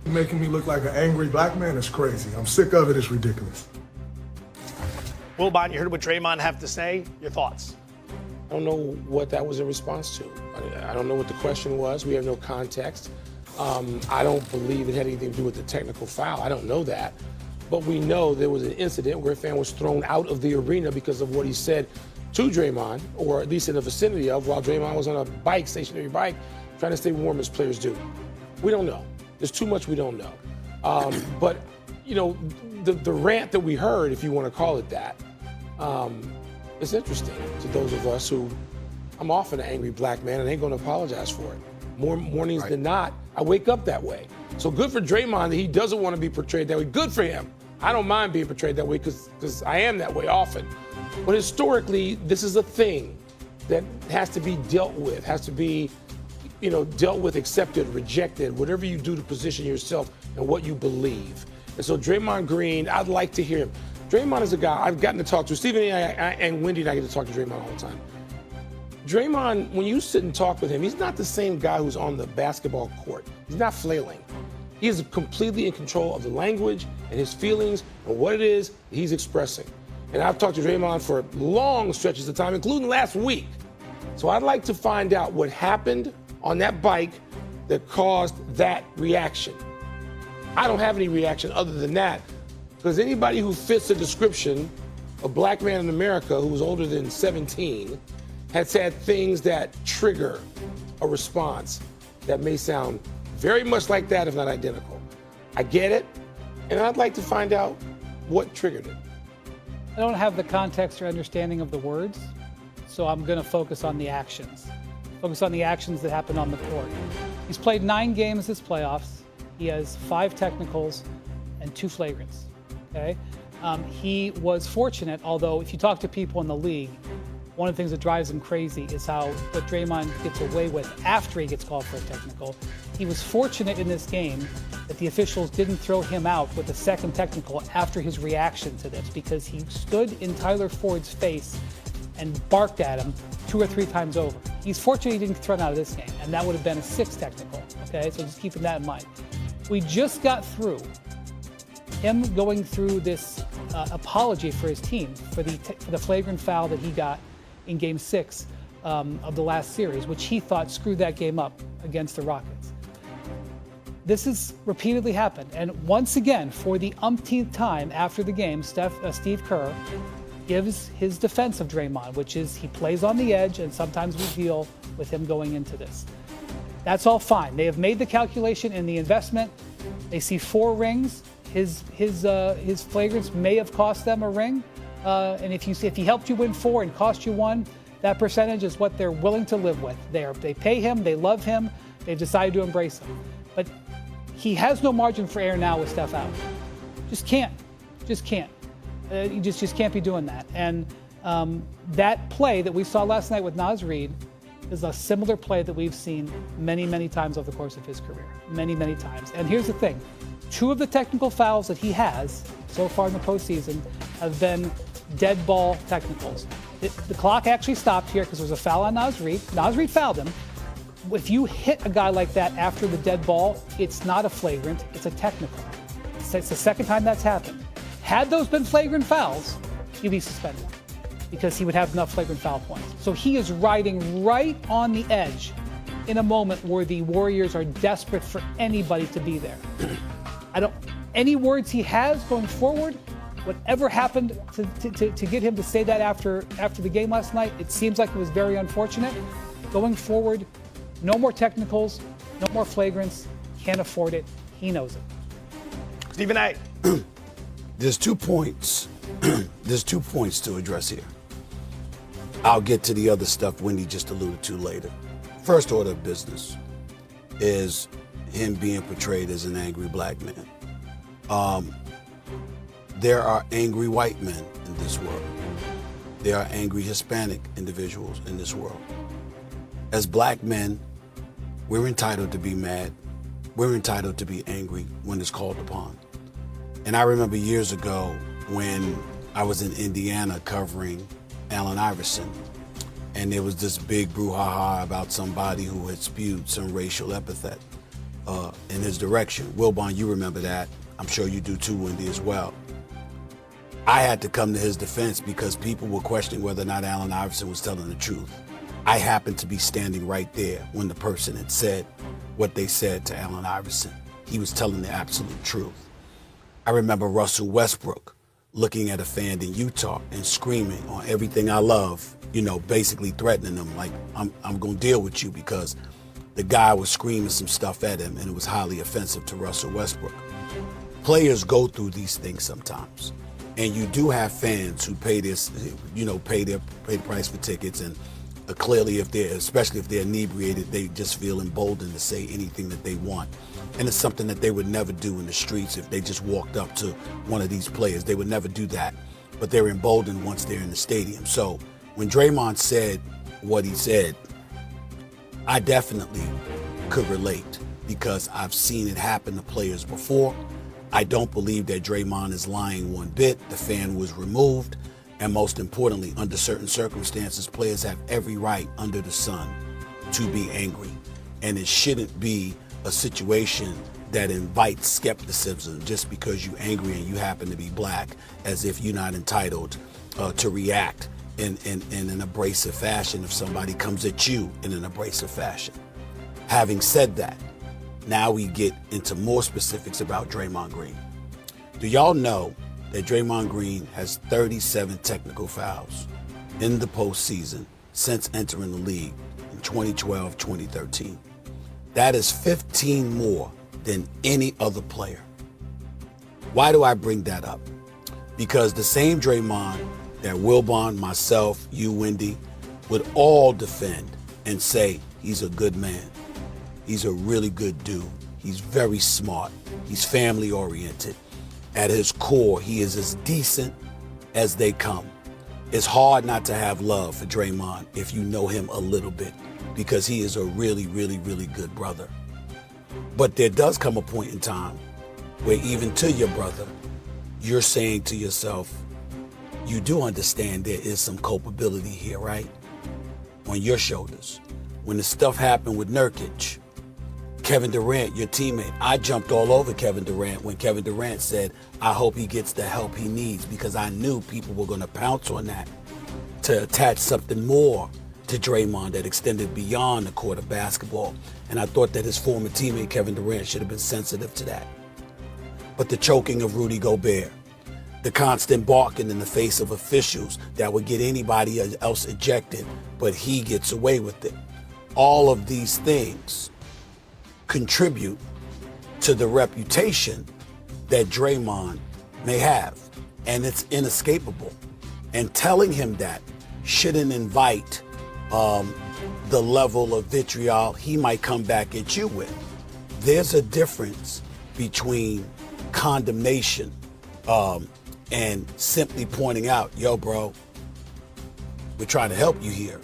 Making me look like an angry black man is crazy. I'm sick of it. It's ridiculous. Will Biden, you heard what Draymond have to say. Your thoughts? I don't know what that was in response to. I don't know what the question was. We have no context. I don't believe it had anything to do with the technical foul. I don't know that. But we know there was an incident where a fan was thrown out of the arena because of what he said to Draymond, or at least in the vicinity of, while Draymond was on a bike, stationary bike, trying to stay warm as players do. We don't know. There's too much we don't know. But, you know, the rant that we heard, if you want to call it that, it's interesting to those of us who, I'm often an angry black man and ain't going to apologize for it. More mornings than not, I wake up that way. So good for Draymond that he doesn't want to be portrayed that way. Good for him. I don't mind being portrayed that way because I am that way often. But historically, this is a thing that has to be dealt with, has to be, you know, dealt with, accepted, rejected, whatever you do to position yourself and what you believe. And so Draymond Green, I'd like to hear him. Draymond is a guy I've gotten to talk to. Stephen and Wendy and I get to talk to Draymond all the time. Draymond, when you sit and talk with him, he's not the same guy who's on the basketball court. He's not flailing. He is completely in control of the language and his feelings and what it is he's expressing. And I've talked to Draymond for long stretches of time, including last week. So I'd like to find out what happened on that bike that caused that reaction. I don't have any reaction other than that, because anybody who fits the description of black man in America who was older than 17 has had things that trigger a response that may sound very much like that, if not identical. I get it, and I'd like to find out what triggered it. I don't have the context or understanding of the words, so I'm going to focus on the actions. Focus on the actions that happened on the court. He's played 9 games this playoffs. He has 5 technicals and 2 flagrants. Okay, he was fortunate, although if you talk to people in the league, one of the things that drives him crazy is how what Draymond gets away with after he gets called for a technical. He was fortunate in this game that the officials didn't throw him out with a second technical after his reaction to this, because he stood in Tyler Ford's face and barked at him 2 or 3 times over. He's fortunate he didn't get thrown out of this game, and that would have been a 6th technical. Okay, so just keeping that in mind. We just got through him going through this apology for his team for the flagrant foul that he got in Game 6 of the last series, which he thought screwed that game up against the Rockets. This has repeatedly happened, and once again, for the umpteenth time after the game, Steve Kerr gives his defense of Draymond, which is he plays on the edge, and sometimes we deal with him going into this. That's all fine. They have made the calculation in the investment. They see 4 rings. His flagrants may have cost them a ring. And if he helped you win 4 and cost you 1, that percentage is what they're willing to live with. They pay him, they love him, they've decided to embrace him. But he has no margin for error now with Steph out. Just can't. You just can't be doing that. And that play that we saw last night with Naz Reid is a similar play that we've seen many, many times over the course of his career. Many, many times. And here's the thing. 2 of the technical fouls that he has so far in the postseason have been dead ball technicals. The clock actually stopped here because there was a foul on Naz Reid. Naz Reid fouled him. If you hit a guy like that after the dead ball, it's not a flagrant, it's a technical. It's the second time that's happened. Had those been flagrant fouls, he'd be suspended because he would have enough flagrant foul points. So he is riding right on the edge in a moment where the Warriors are desperate for anybody to be there. Any words he has going forward, whatever happened to get him to say that after the game last night, it seems like it was very unfortunate. Going forward, no more technicals, no more flagrants, can't afford it, he knows it. Stephen A. There's 2 points. There's 2 points to address here. I'll get to the other stuff Wendy just alluded to later. First order of business is him being portrayed as an angry black man. There are angry white men in this world. There are angry Hispanic individuals in this world. As black men, we're entitled to be mad. We're entitled to be angry when it's called upon. And I remember years ago when I was in Indiana covering Allen Iverson, and there was this big brouhaha about somebody who had spewed some racial epithet. in his direction. Wilbon, you remember that. I'm sure you do too, Wendy, as well. I had to come to his defense because people were questioning whether or not Allen Iverson was telling the truth. I happened to be standing right there when the person had said what they said to Allen Iverson. He was telling the absolute truth. I remember Russell Westbrook looking at a fan in Utah and screaming on everything I love, basically threatening him like, I'm going to deal with you, because the guy was screaming some stuff at him and it was highly offensive to Russell Westbrook. Players go through these things sometimes. And you do have fans who pay the price for tickets, and clearly, especially if they're inebriated, they just feel emboldened to say anything that they want. And it's something that they would never do in the streets if they just walked up to one of these players. They would never do that, but they're emboldened once they're in the stadium. So when Draymond said what he said, I definitely could relate because I've seen it happen to players before. I don't believe that Draymond is lying one bit. The fan was removed. And most importantly, under certain circumstances, players have every right under the sun to be angry. And it shouldn't be a situation that invites skepticism just because you're angry and you happen to be black, as if you're not entitled to react in an abrasive fashion if somebody comes at you in an abrasive fashion. Having said that, now we get into more specifics about Draymond Green. Do y'all know that Draymond Green has 37 technical fouls in the postseason since entering the league in 2012-2013? That is 15 more than any other player. Why do I bring that up? Because the same Draymond that Wilbon, myself, you, Wendy, would all defend and say he's a good man. He's a really good dude. He's very smart. He's family oriented. At his core, he is as decent as they come. It's hard not to have love for Draymond if you know him a little bit, because he is a really, really, really good brother. But there does come a point in time where even to your brother, you're saying to yourself, you do understand there is some culpability here, right? On your shoulders. When the stuff happened with Nurkic, Kevin Durant, your teammate, I jumped all over Kevin Durant when Kevin Durant said, I hope he gets the help he needs, because I knew people were going to pounce on that to attach something more to Draymond that extended beyond the court of basketball. And I thought that his former teammate, Kevin Durant, should have been sensitive to that. But the choking of Rudy Gobert, the constant barking in the face of officials that would get anybody else ejected, but he gets away with it. All of these things contribute to the reputation that Draymond may have, and it's inescapable. And telling him that shouldn't invite the level of vitriol he might come back at you with. There's a difference between condemnation and simply pointing out, yo, bro, we're trying to help you here.